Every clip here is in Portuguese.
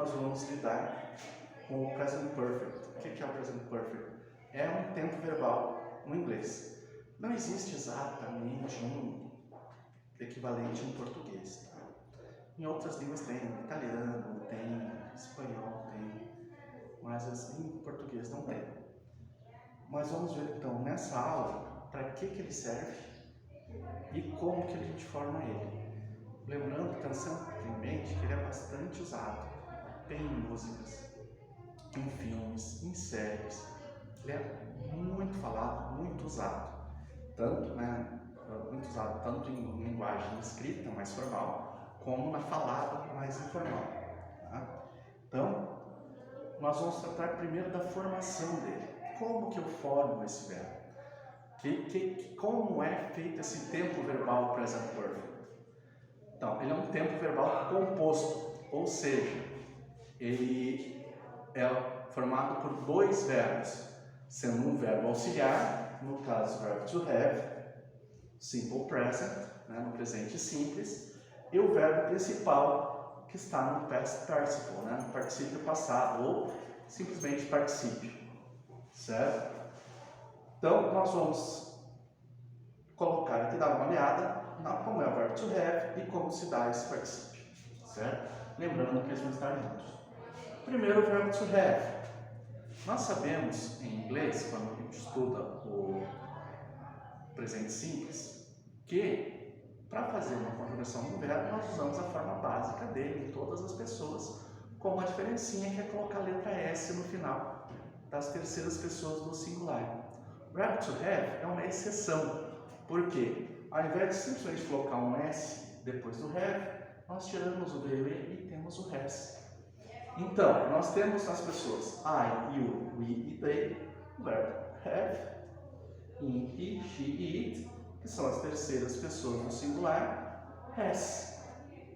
nós vamos lidar com o Present Perfect. O que é o Present Perfect? É um tempo verbal no inglês. Não existe exatamente um equivalente em português. Tá? Em outras línguas tem italiano, tem espanhol, tem, mas assim, em português não tem. Mas vamos ver então nessa aula para que ele serve e como que a gente forma ele. Lembrando, tendo sempre em mente que ele é bastante usado em músicas, em filmes, em séries. Ele é muito falado, muito usado. Muito usado tanto em linguagem escrita, mais formal, como na falada, mais informal. Tá? Então, nós vamos tratar primeiro da formação dele. Como que eu formo esse verbo? Como é feito esse tempo verbal present perfect? Então, ele é um tempo verbal composto, ou seja, ele é formado por dois verbos, sendo um verbo auxiliar, no caso o verbo to have, simple present, né, no presente simples, e o verbo principal que está no past participle, né, no particípio passado, ou simplesmente particípio, certo? Então, nós vamos colocar aqui, dar uma olhada na como é o verbo to have e como se dá esse particípio, certo? Lembrando que eles vão estar juntos. Primeiro, o verbo to have. Nós sabemos em inglês, quando a gente estuda o presente simples, que para fazer uma conjugação do verbo nós usamos a forma básica dele em todas as pessoas, com uma diferencinha que é colocar a letra S no final das terceiras pessoas do singular. O verbo to have é uma exceção, porque ao invés de simplesmente colocar um S depois do have, nós tiramos o VE e temos o has. Então, nós temos nas pessoas I, you, we e they, o verbo have, him, he, she e it, que são as terceiras pessoas no singular, has,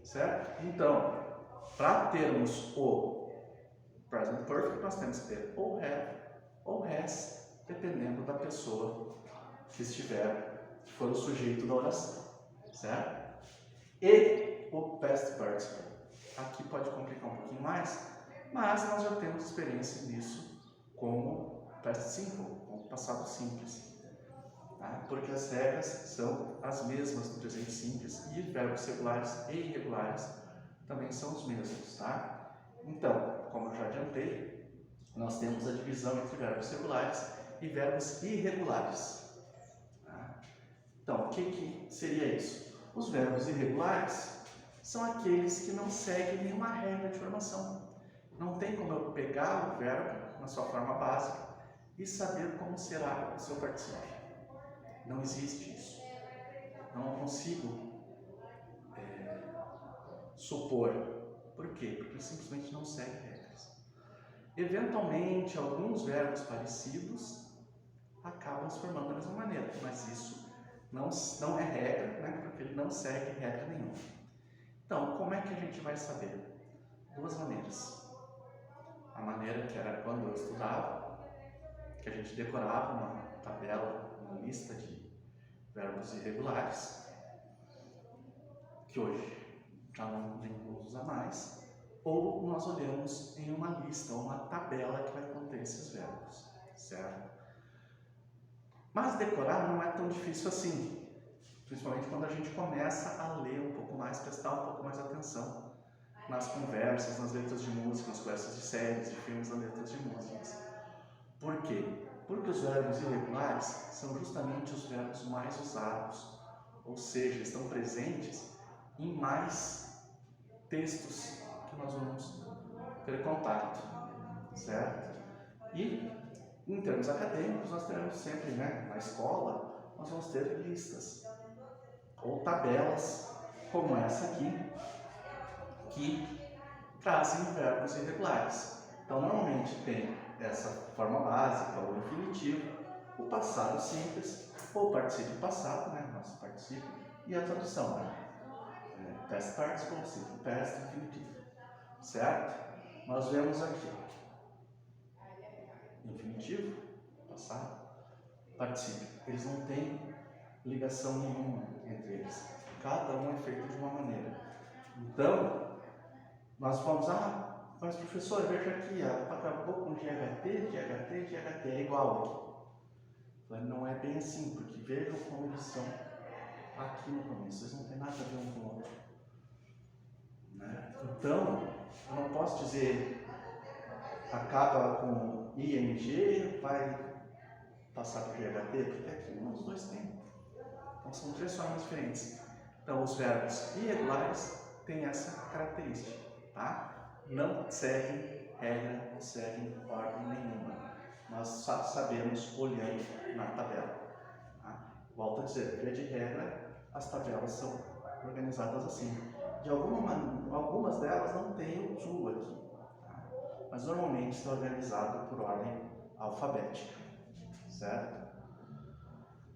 certo? Então, para termos o present perfect, nós temos que ter ou have ou has, dependendo da pessoa que estiver, que for o sujeito da oração, certo? E o past participle. Aqui pode complicar um pouquinho mais, mas nós já temos experiência nisso como past simple, como passado simples. Tá? Porque as regras são as mesmas no presente simples e verbos regulares e irregulares também são os mesmos. Tá? Então, como eu já adiantei, nós temos a divisão entre verbos regulares e verbos irregulares. Tá? Então, o que seria isso? Os verbos irregulares são aqueles que não seguem nenhuma regra de formação. Não tem como eu pegar o verbo na sua forma básica e saber como será o seu particípio. Não existe isso. Não consigo supor. Por quê? Porque simplesmente não segue regras. Eventualmente, alguns verbos parecidos acabam se formando da mesma maneira, mas isso não é regra, né? Porque ele não segue regra nenhuma. Então, como é que a gente vai saber? Duas maneiras. A maneira que era quando eu estudava, que a gente decorava uma tabela, uma lista de verbos irregulares, que hoje já nem usa mais, ou nós olhamos em uma lista, uma tabela que vai conter esses verbos, certo? Mas decorar não é tão difícil assim, principalmente quando a gente começa a ler um pouco mais, prestar um pouco mais atenção nas conversas, nas letras de música, nas conversas de séries, de filmes, nas letras de músicas. Por quê? Porque os verbos irregulares são justamente os verbos mais usados, ou seja, estão presentes em mais textos que nós vamos ter contato, certo? E, em termos acadêmicos, nós teremos sempre, né, na escola, nós vamos ter listas ou tabelas como essa aqui, que trazem verbos irregulares. Então, normalmente tem essa forma básica, o infinitivo, o passado simples, ou o particípio passado, né, nosso particípio, e a tradução, né, past participle, simple past, infinitivo, certo? Nós vemos aqui, infinitivo, passado, particípio. Eles não têm ligação nenhuma entre eles. Cada um é feito de uma maneira. Então, nós vamos, mas professor, veja aqui, acabou com GHT, GHT, GHT, é igual aqui. Não é bem assim, porque vejam como eles são aqui no começo, eles não têm nada a ver um com o outro. Né? Então, eu não posso dizer acaba com ING, vai passar para o GHT, porque aqui um dos dois tem. Então são três formas diferentes. Então os verbos irregulares têm essa característica, tá? Não seguem regra, não seguem ordem nenhuma. Nós sabemos olhando na tabela. Tá? Volto a dizer, via de regra, as tabelas são organizadas assim. De algumas delas não tem o to aqui, tá? Mas normalmente está organizado por ordem alfabética, certo?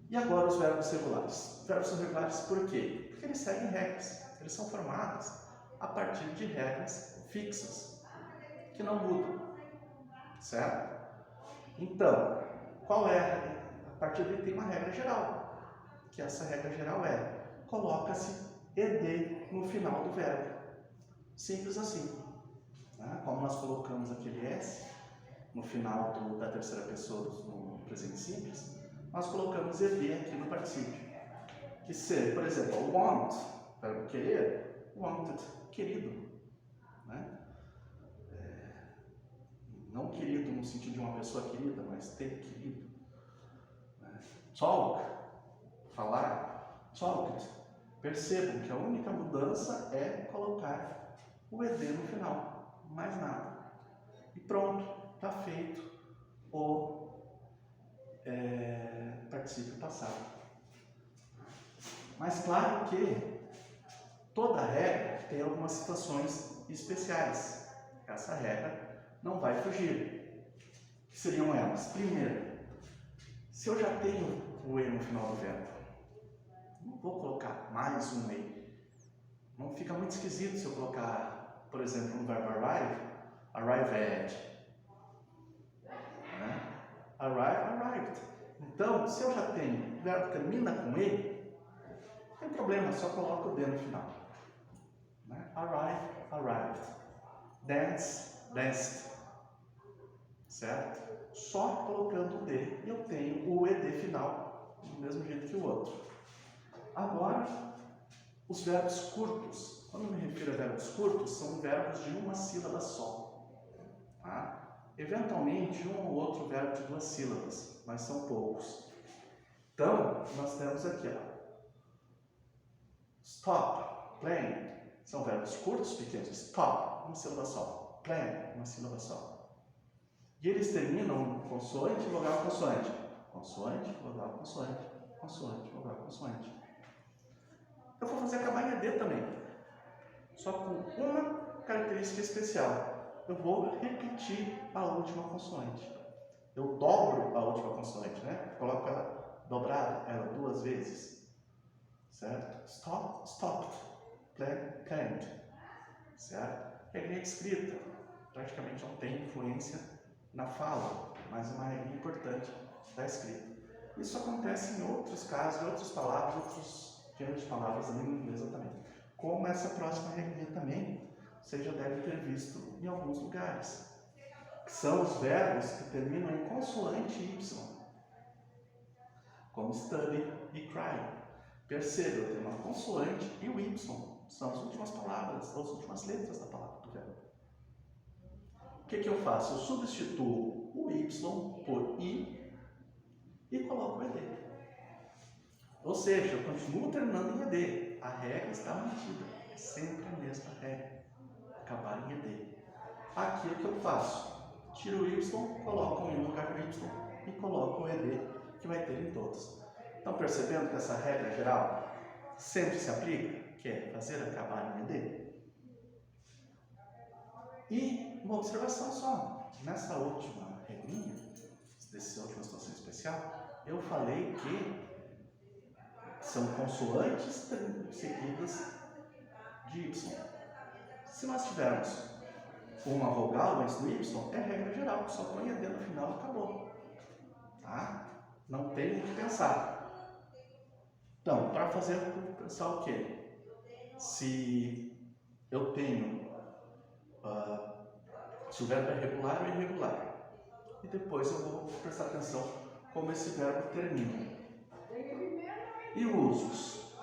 E agora os verbos regulares. Verbos são regulares por quê? Porque eles seguem regras. Eles são formados a partir de regras fixas, que não mudam, certo? Então, qual é a regra? A partir dele tem uma regra geral, que essa regra geral é: coloca-se ed no final do verbo. Simples assim. Né? Como nós colocamos aquele s no final da terceira pessoa no presente simples, nós colocamos ed aqui no particípio. Que ser, por exemplo, want, verbo querer, wanted, querido. Né? Não querido no sentido de uma pessoa querida, mas ter querido. Né? Talk, falar, talked. Percebam que a única mudança é colocar o ed no final, mais nada. E pronto, está feito o particípio passado. Mas claro que toda regra tem algumas situações especiais. Essa regra não vai fugir. Que seriam elas? Primeiro, se eu já tenho o e no final do verbo, não vou colocar mais um e. Não fica muito esquisito se eu colocar, por exemplo, no verbo arrive, arrived. Né? Arrived. Então, se eu já tenho o verbo que termina com e, não tem problema, só coloco o d no final. Né? Arrive, arrived. Dance, danced. Certo? Só colocando o d eu tenho o ed final, do mesmo jeito que o outro. Agora, os verbos curtos. Quando me refiro a verbos curtos, são verbos de uma sílaba só. Tá? Eventualmente, um ou outro verbo de duas sílabas, mas são poucos. Então, nós temos aqui, ó, stop, playing, são verbos curtos, pequenos. Stop, uma sílaba só. Play, uma sílaba só. E eles terminam consoante, vogal, consoante. Consoante, vogal, consoante. Consoante, vogal, consoante. Eu vou fazer acabar em ED também. Só com uma característica especial. Eu vou repetir a última consoante. Eu dobro a última consoante, né? Coloco ela dobrada, ela duas vezes. Certo? Stop, stopped. Play, played. Certo? Regrinha de escrita. Praticamente não tem influência na fala, mas é uma regra importante da escrita. Isso acontece em outros casos, em outras palavras, outros gêneros de palavras da língua inglesa também. Como essa próxima regrinha também, você já deve ter visto em alguns lugares. Que são os verbos que terminam em consoante Y. Como study e cry. Perceba, eu tenho uma consoante e o Y. São as últimas palavras, as últimas letras da palavra do verbo. O que eu faço? Eu substituo o Y por I e coloco o ED. Ou seja, eu continuo terminando em ED. A regra está mantida. É sempre a mesma regra. Acabar em ED. Aqui o que eu faço? Tiro o Y, coloco um I no lugar do Y e coloco o ED que vai ter em todos. Estão percebendo que essa regra geral sempre se aplica? Que é fazer acabar em ED? E uma observação só. Nessa última regrinha, dessa última situação especial, eu falei que são consoantes seguidas de Y. Se nós tivermos uma vogal antes do Y, é regra geral, só põe ED no final e acabou. Tá? Não tem o que pensar. Então, para fazer pensar o quê? Se eu tenho Se o verbo é regular ou irregular. E depois eu vou prestar atenção como esse verbo termina. E usos?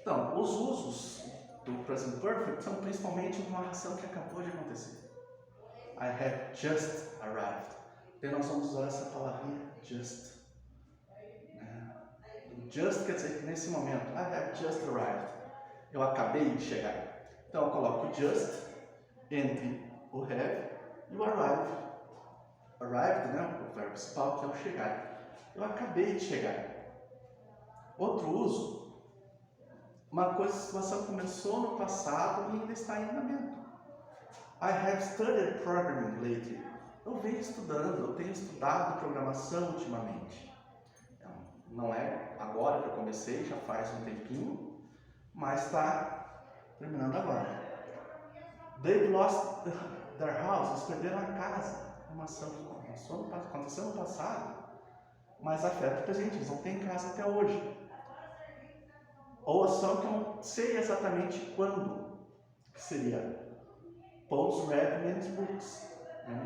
Então, os usos do present perfect são principalmente uma ação que acabou de acontecer. I have just arrived. Daí nós vamos usar essa palavrinha just. Just quer dizer que nesse momento, I have just arrived. Eu acabei de chegar. Então eu coloco just entre o have e o arrive. Arrived, né? O verbo principal que é o chegar. Eu acabei de chegar. Outro uso, uma situação que começou no passado e ainda está em andamento. I have studied programming lately. Eu venho estudando, eu tenho estudado programação ultimamente. Não é agora que eu comecei, já faz um tempinho, mas está terminando agora. They've lost their house, eles perderam a casa. Uma ação que aconteceu no passado, mas afeta o presente, eles não têm casa até hoje. Ou ação que eu não sei exatamente quando, que seria Paul's read many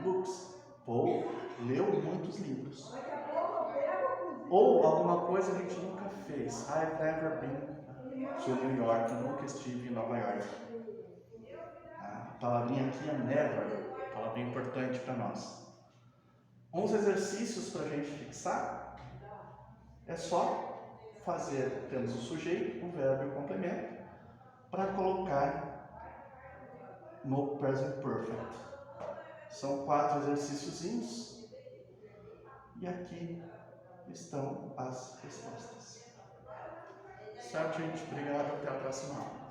books. Paul leu muitos livros. Ou alguma coisa que a gente nunca fez. I've never been to New York. Eu nunca estive em Nova York. A palavrinha aqui é never. Palavrinha importante para nós. Uns exercícios para a gente fixar. É só fazer, temos o sujeito, o verbo e o complemento, para colocar no present perfect. São 4 exercíciozinhos. E aqui estão as respostas. Certo, gente? Obrigado. Até a próxima aula.